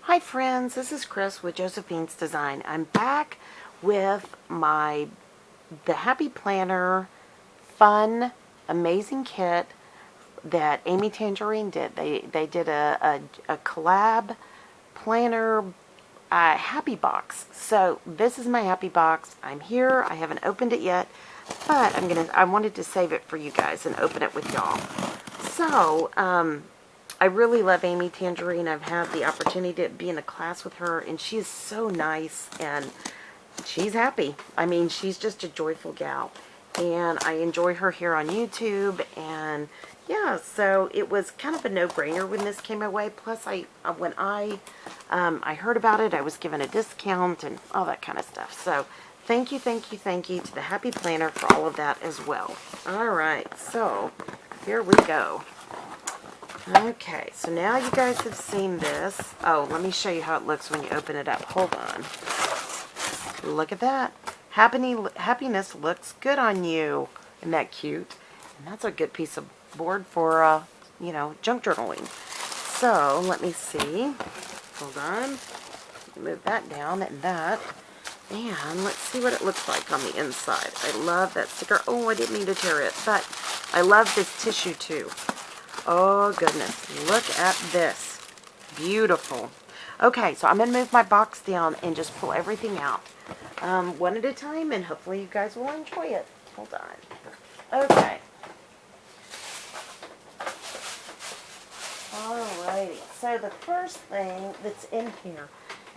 Hi friends, this is Chris with Josephine's Design. I'm back with the Happy Planner fun, amazing kit that Amy Tangerine did. They did a collab planner happy box. So this is my happy box. I'm here. I haven't opened it yet, but I wanted to save it for you guys and open it with y'all. So, I really love Amy Tangerine. I've had the opportunity to be in a class with her, and she is so nice, and she's happy. I mean, she's just a joyful gal, and I enjoy her here on YouTube, and yeah, so it was kind of a no-brainer when this came my way. Plus, when I heard about it, I was given a discount and all that kind of stuff. So, thank you to the Happy Planner for all of that as well. All right, so here we go. Okay, so now you guys have seen this. Oh, let me show you how it looks when you open it up. Hold on. Look at that. Happiness looks good on you. Isn't that cute? And that's a good piece of board for, junk journaling. So, let me see. Hold on. Move that down and that. And let's see what it looks like on the inside. I love that sticker. Oh, I didn't mean to tear it, but I love this tissue too. Oh, goodness. Look at this. Beautiful. Okay, so I'm going to move my box down and just pull everything out one at a time, and hopefully you guys will enjoy it. Hold on. Okay. Alrighty. So the first thing that's in here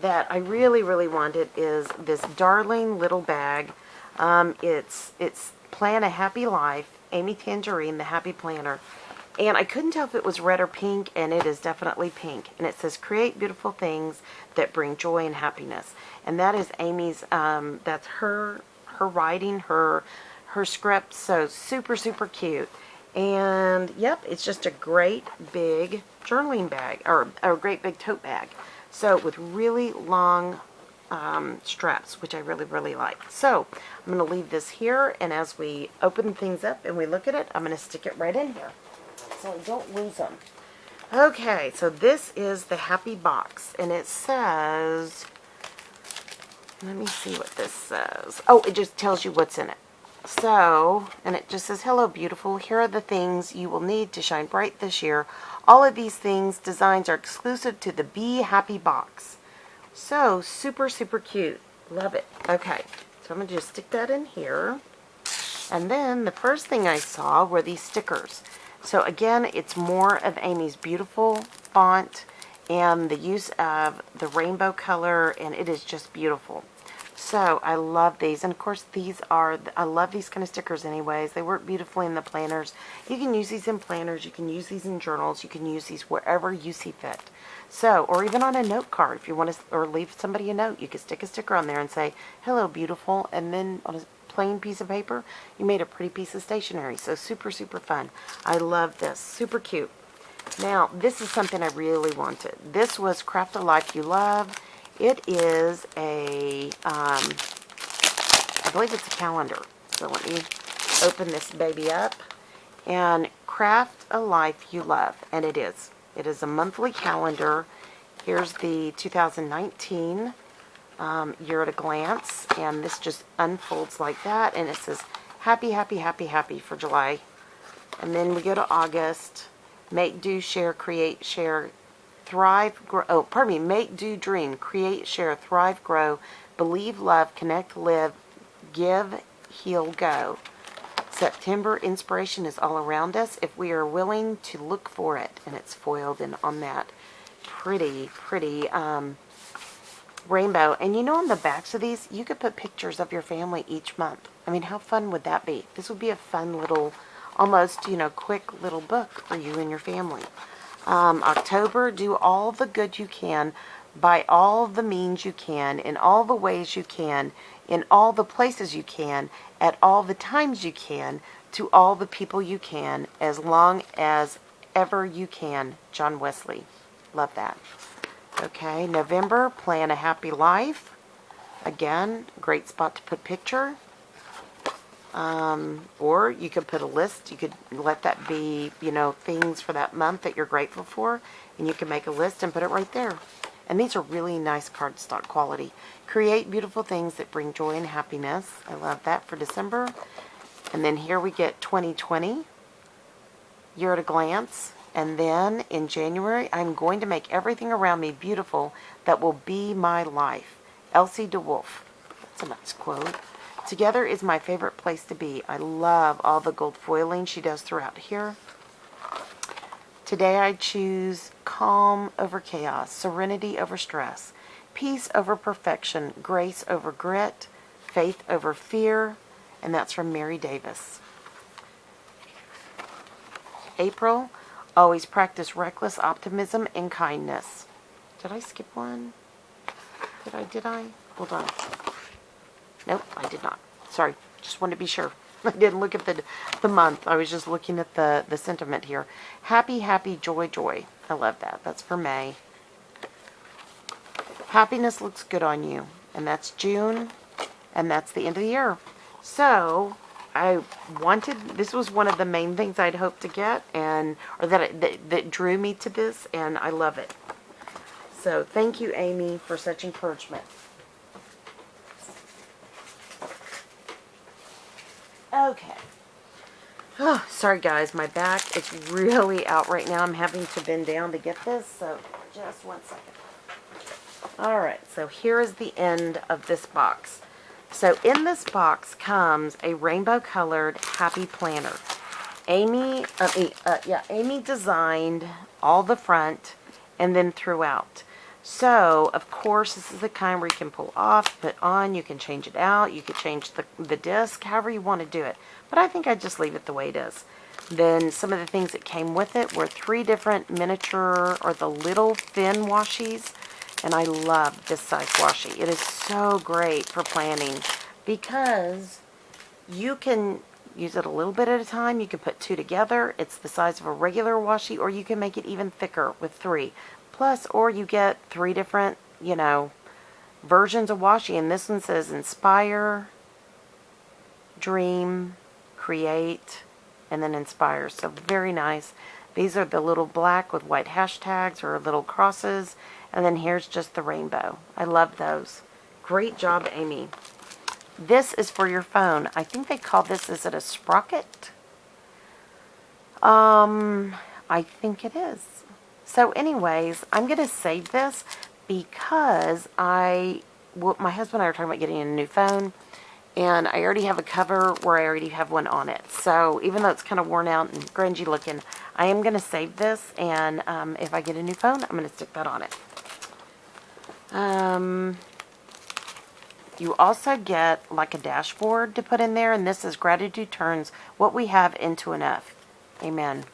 that I really wanted is this darling little bag. It's Plan a Happy Life, Amy Tangerine, the Happy Planner. And I couldn't tell if it was red or pink, and it is definitely pink. And it says, create beautiful things that bring joy and happiness. And that is Amy's, that's her writing, her script. So super cute. And yep, it's just a great big journaling bag, or a great big tote bag. So with really long straps, which I really like. So I'm going to leave this here, and as we open things up and we look at it, I'm going to stick it right in here, so I don't lose them. Okay, so this is the happy box, and it says, let me see what this says. Oh, it just tells you what's in it. So, and it just says, hello beautiful, here are the things you will need to shine bright this year. All of these designs are exclusive to the Be Happy box. So, super cute. Love it. Okay, so I'm going to just stick that in here. And then the first thing I saw were these stickers. So again, it's more of Amy's beautiful font and the use of the rainbow color, and it is just beautiful. So I love these, and of course I love these kind of stickers anyways. They work beautifully in the planners. You can use these in planners, you can use these in journals, you can use these wherever you see fit. So, or even on a note card, if you want to, or leave somebody a note, you can stick a sticker on there and say, hello beautiful, and then on a plain piece of paper, you made a pretty piece of stationery. So super fun. I love this. Super cute. Now, this is something I really wanted. This was Craft a Life You Love. It is a, I believe it's a calendar. So let me open this baby up. And Craft a Life You Love. And it is. It is a monthly calendar. Here's the 2019 year at a glance, and this just unfolds like that, and it says happy for July. And then we go to August. Make, do, share, create, share, thrive, grow. Make, do, dream, create, share, thrive, grow, believe, love, connect, live, give, heal, go. September, inspiration is all around us if we are willing to look for it. And it's foiled in on that pretty rainbow. And you know, on the backs of these, you could put pictures of your family each month. I mean, how fun would that be? This would be a fun little, almost, quick little book for you and your family. October, do all the good you can, by all the means you can, in all the ways you can, in all the places you can, at all the times you can, to all the people you can, as long as ever you can. John Wesley. Love that. Okay, November, Plan a Happy Life. Again, great spot to put picture. Or you could put a list. You could let that be, things for that month that you're grateful for. And you can make a list and put it right there. And these are really nice cardstock quality. Create beautiful things that bring joy and happiness. I love that for December. And then here we get 2020, Year at a Glance. And then in January, I'm going to make everything around me beautiful that will be my life. Elsie DeWolf. That's a nice quote. Together is my favorite place to be. I love all the gold foiling she does throughout here. Today I choose calm over chaos, serenity over stress, peace over perfection, grace over grit, faith over fear, and that's from Mary Davis. April, always practice reckless optimism and kindness. Did I skip one? Did I? Hold on. Nope, I did not. Sorry, just wanted to be sure. I didn't look at the month. I was just looking at the sentiment here. Happy, happy, joy, joy. I love that. That's for May. Happiness looks good on you. And that's June. And that's the end of the year. So, this was one of the main things I'd hoped to get, that drew me to this, and I love it. So, thank you, Amy, for such encouragement. Okay. Oh, sorry guys, my back is really out right now. I'm having to bend down to get this, so just one second. Alright, so here is the end of this box. So in this box comes a rainbow colored happy planner. Amy designed all the front and then throughout. So, of course, this is the kind where you can pull off, put on, you can change it out, you can change the disc, however you want to do it. But I think I'd just leave it the way it is. Then some of the things that came with it were 3 different miniature, or the little thin washies. And I love this size washi. It is so great for planning because you can use it a little bit at a time. You can put 2 together. It's the size of a regular washi, or you can make it even thicker with 3. Plus, or you get 3 different, versions of washi. And this one says inspire, dream, create, and then inspire. So very nice. These are the little black with white hashtags or little crosses. And then here's just the rainbow. I love those. Great job, Amy. This is for your phone. I think they call this, is it a sprocket? I think it is. So anyways, I'm going to save this because my husband and I are talking about getting a new phone. And I already have a cover where I already have one on it. So even though it's kind of worn out and grungy looking, I am going to save this. And if I get a new phone, I'm going to stick that on it. You also get like a dashboard to put in there. And this is gratitude turns what we have into enough. Amen.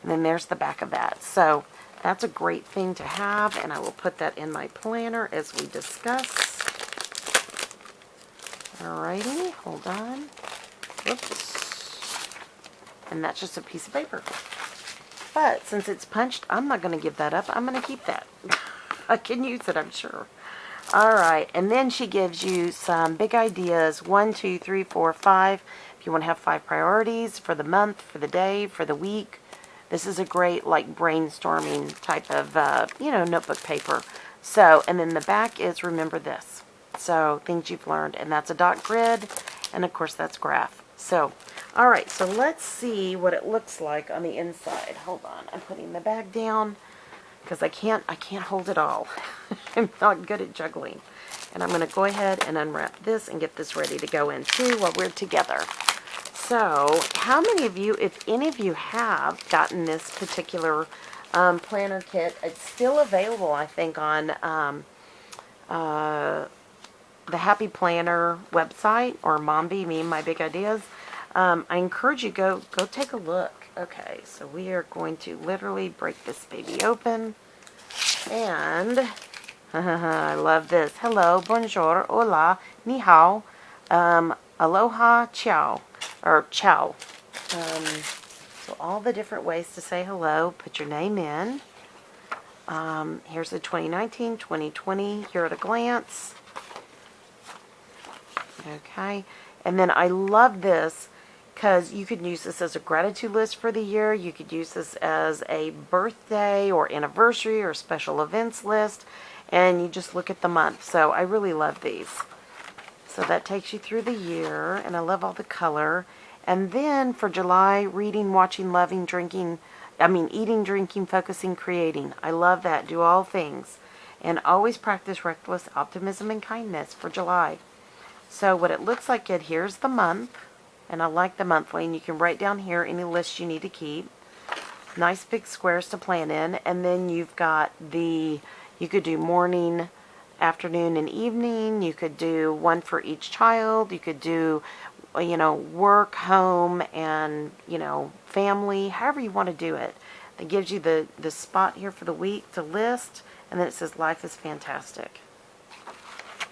And then there's the back of that. So that's a great thing to have. And I will put that in my planner as we discuss. Alrighty, hold on. Whoops. And that's just a piece of paper. But since it's punched, I'm not going to give that up. I'm going to keep that. I can use it, I'm sure. Alright, and then she gives you some big ideas. 1, 2, 3, 4, 5. If you want to have 5 priorities for the month, for the day, for the week. This is a great, like, brainstorming type of, notebook paper. So, and then the back is remember this. So, things you've learned. And that's a dot grid. And, of course, that's graph. So, alright, so let's see what it looks like on the inside. Hold on. I'm putting the bag down because I can't hold it all. I'm not good at juggling. And I'm going to go ahead and unwrap this and get this ready to go into while we're together. So, how many of you, if any of you have gotten this particular planner kit, it's still available, I think, on the Happy Planner website, or Mombi, Me and My Big Ideas. I encourage you, go take a look. Okay, so we are going to literally break this baby open. And, I love this. Hello, bonjour, hola, ni hao, aloha, ciao, or ciao. So all the different ways to say hello. Put your name in. Here's the 2019, 2020, Year at a Glance. Okay, and then I love this because you could use this as a gratitude list for the year. You could use this as a birthday or anniversary or special events list. and you just look at the month. So I really love these. So that takes you through the year, and I love all the color. And then for July, reading, watching, loving, drinking, eating, drinking, focusing, creating. I love that. Do all things. And always practice reckless optimism and kindness for July. So what it looks like, here's the month. And I like the monthly. And you can write down here any lists you need to keep. Nice big squares to plan in. And then you've got you could do morning, afternoon, and evening. You could do one for each child. You could do, work, home, and, family, however you want to do it. It gives you the spot here for the week to list, and then it says life is fantastic.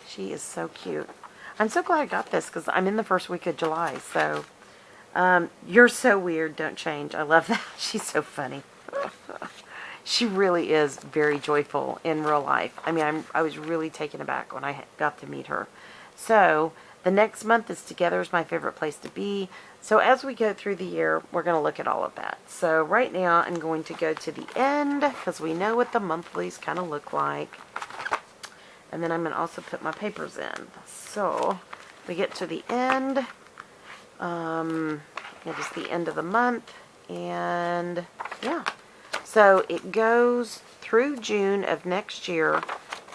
She is so cute. I'm so glad I got this because I'm in the first week of July, so you're so weird, don't change. I love that. She's so funny. She really is very joyful in real life. I was really taken aback when I got to meet her. So the next month is Together is my favorite place to be. So as we go through the year, we're going to look at all of that. So right now I'm going to go to the end because we know what the monthlies kind of look like. And then I'm going to also put my papers in. So we get to the end. It is the end of the month. And yeah. So it goes through June of next year.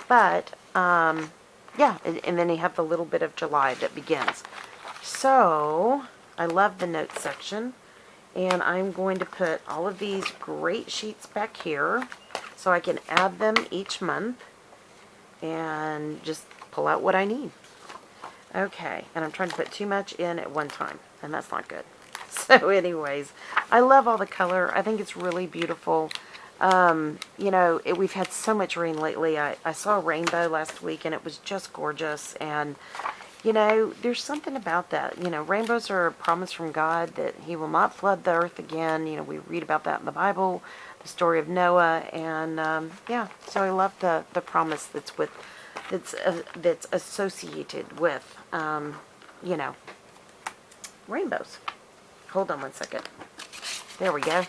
But yeah, and then you have the little bit of July that begins. So I love the notes section. And I'm going to put all of these great sheets back here so I can add them each month and just pull out what I need. Okay, and I'm trying to put too much in at one time, and that's not good. So anyways, I love all the color. I think it's really beautiful. We've had so much rain lately. I saw a rainbow last week, and it was just gorgeous. And, there's something about that. Rainbows are a promise from God that He will not flood the earth again. We read about that in the Bible, the story of Noah. And, yeah, so I love the promise that's associated with, rainbows. Hold on one second. There we go.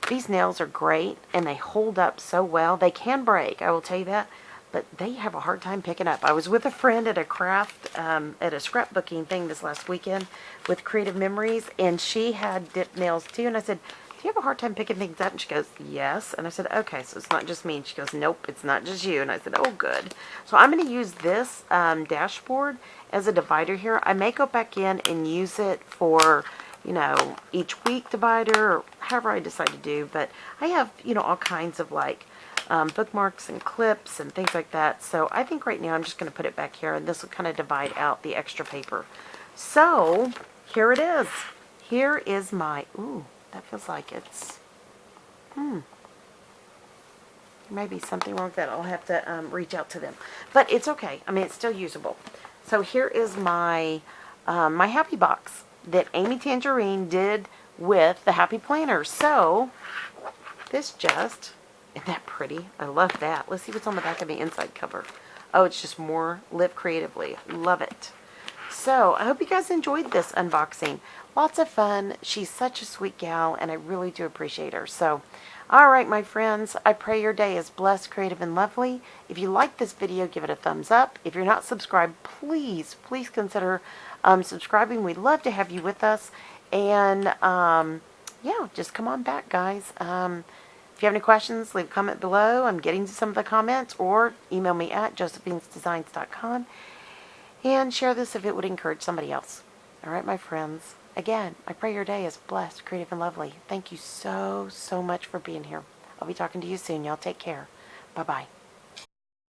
These nails are great, and they hold up so well. They can break, I will tell you that, but they have a hard time picking up. I was with a friend at a craft, at a scrapbooking thing this last weekend with Creative Memories, and she had dipped nails too, and I said, do you have a hard time picking things up? And she goes, yes. And I said, okay, so it's not just me. And she goes, nope, it's not just you. And I said, oh, good. So I'm going to use this dashboard as a divider here. I may go back in and use it for, each week divider or however I decide to do. But I have, all kinds of bookmarks and clips and things like that. So I think right now I'm just going to put it back here, and this will kind of divide out the extra paper. So here it is. Here is my, ooh. That feels like it's, there may be something wrong with that. I'll have to reach out to them. But it's okay. It's still usable. So here is my my happy box that Amy Tangerine did with the Happy Planner. So this isn't that pretty? I love that. Let's see what's on the back of the inside cover. Oh, it's just more Live Creatively. Love it. So I hope you guys enjoyed this unboxing. Lots of fun. She's such a sweet gal, and I really do appreciate her. So, all right, my friends, I pray your day is blessed, creative, and lovely. If you like this video, give it a thumbs up. If you're not subscribed, please consider subscribing. We'd love to have you with us. And, yeah, just come on back, guys. If you have any questions, leave a comment below. I'm getting to some of the comments, or email me at josephinesdesigns.com. And share this if it would encourage somebody else. All right, my friends. Again, I pray your day is blessed, creative, and lovely. Thank you so much for being here. I'll be talking to you soon. Y'all take care. Bye-bye.